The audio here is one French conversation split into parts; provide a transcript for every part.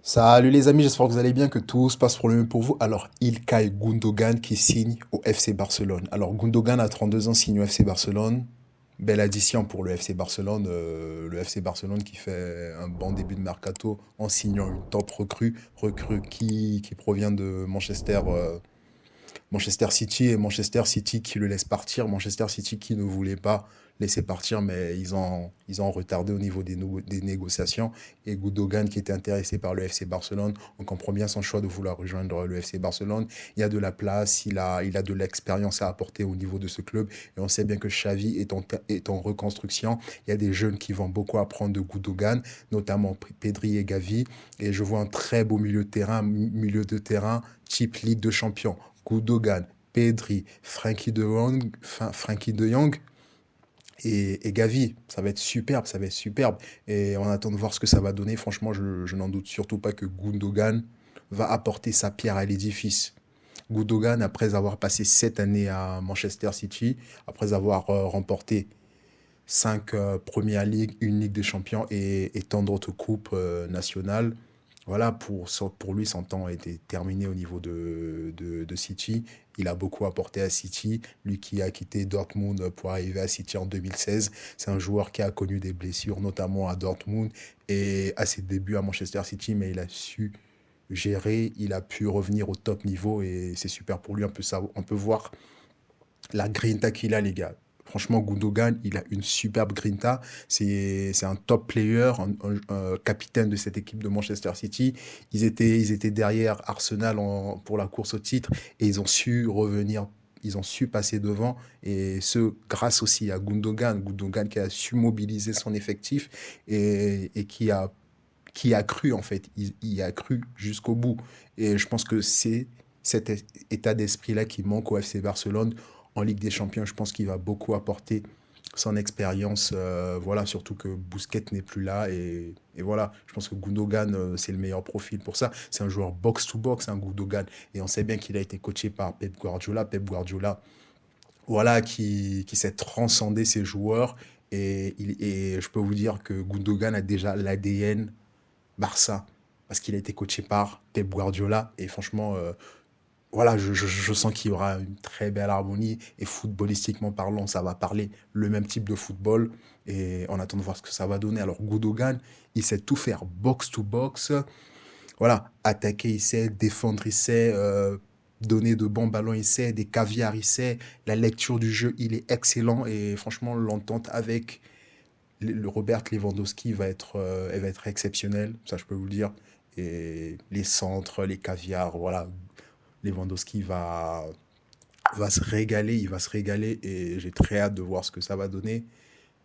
Salut les amis, j'espère que vous allez bien, que tout se passe pour le mieux pour vous. Alors, İlkay Gundogan qui signe au FC Barcelone. Alors, Gundogan a 32 ans, signe au FC Barcelone. Belle addition pour le FC Barcelone. Le FC Barcelone qui fait un bon début de mercato en signant une top recrue qui provient de Manchester City, et Manchester City qui le laisse partir. Manchester City qui ne voulait pas laisser partir, mais ils ont retardé au niveau des négociations. Et Gundogan qui était intéressé par le FC Barcelone, on comprend bien son choix de vouloir rejoindre le FC Barcelone. Il y a de la place, il a de l'expérience à apporter au niveau de ce club. Et on sait bien que Xavi est en reconstruction. Il y a des jeunes qui vont beaucoup apprendre de Gundogan, notamment Pedri et Gavi. Et je vois un très beau milieu de terrain type Ligue de Champions. Gundogan, Pedri, Frankie de Jong et Gavi. Ça va être superbe, ça va être superbe. Et on attend de voir ce que ça va donner. Franchement, je n'en doute surtout pas que Gundogan va apporter sa pierre à l'édifice. Gundogan, après avoir passé 7 années à Manchester City, après avoir remporté 5 Première Ligue, une Ligue des Champions et tant d'autres coupes nationales. Voilà, pour lui, son temps a été terminé au niveau de City. Il a beaucoup apporté à City. Lui qui a quitté Dortmund pour arriver à City en 2016. C'est un joueur qui a connu des blessures, notamment à Dortmund et à ses débuts à Manchester City, mais il a su gérer, il a pu revenir au top niveau et c'est super pour lui. On peut voir la grinta qu'il a, les gars. Franchement, Gundogan, il a une superbe grinta. C'est un top player, un capitaine de cette équipe de Manchester City. Ils étaient derrière Arsenal pour la course au titre et ils ont su revenir. Ils ont su passer devant et ce, grâce aussi à Gundogan. Gundogan qui a su mobiliser son effectif et qui a cru, en fait. Il a cru jusqu'au bout. Et je pense que c'est cet état d'esprit-là qui manque au FC Barcelone en Ligue des Champions. Je pense qu'il va beaucoup apporter son expérience. Voilà, surtout que Busquets n'est plus là. Et voilà, je pense que Gundogan, c'est le meilleur profil pour ça. C'est un joueur box-to-box, un Gundogan. Et on sait bien qu'il a été coaché par Pep Guardiola. Pep Guardiola, voilà, qui sait transcender ses joueurs. Et je peux vous dire que Gundogan a déjà l'ADN Barça, parce qu'il a été coaché par Pep Guardiola. Et franchement, voilà, je sens qu'il y aura une très belle harmonie. Et footballistiquement parlant, ça va parler le même type de football. Et on attend de voir ce que ça va donner. Alors, Gundogan, il sait tout faire box to box. Voilà, attaquer, il sait, défendre, il sait, donner de bons ballons, il sait, des caviars, il sait. La lecture du jeu, il est excellent. Et franchement, l'entente avec le Robert Lewandowski elle va être exceptionnelle, ça je peux vous le dire. Et les centres, les caviars, voilà, Lewandowski va se régaler, il va se régaler et j'ai très hâte de voir ce que ça va donner.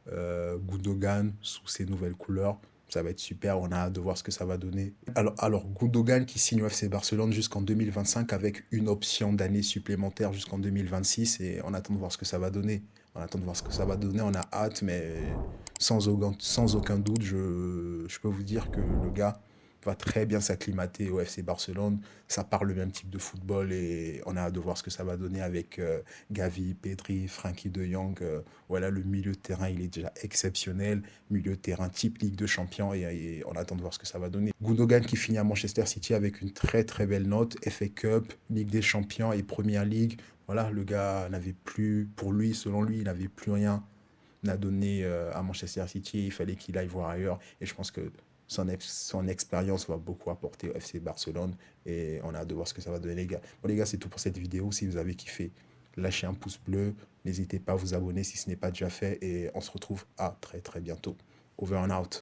Gundogan sous ses nouvelles couleurs, ça va être super, on a hâte de voir ce que ça va donner. Alors Gundogan qui signe au FC Barcelone jusqu'en 2025 avec une option d'année supplémentaire jusqu'en 2026 et on attend de voir ce que ça va donner. On attend de voir ce que ça va donner, on a hâte, mais sans aucun doute, je peux vous dire que le gars va très bien s'acclimater au FC Barcelone. Ça parle le même type de football et on a hâte de voir ce que ça va donner avec Gavi, Pedri, Frankie de Jong. Voilà, le milieu de terrain, il est déjà exceptionnel. Milieu de terrain type Ligue de Champions et on attend de voir ce que ça va donner. Gundogan qui finit à Manchester City avec une très très belle note. FA Cup, Ligue des Champions et Première Ligue. Voilà, le gars n'avait plus, pour lui, selon lui, il n'avait plus rien à donner à Manchester City. Il fallait qu'il aille voir ailleurs. Et je pense que son expérience va beaucoup apporter au FC Barcelone. Et on a hâte de voir ce que ça va donner, les gars. Bon, les gars, c'est tout pour cette vidéo. Si vous avez kiffé, lâchez un pouce bleu. N'hésitez pas à vous abonner si ce n'est pas déjà fait. Et on se retrouve à très très bientôt. Over and out.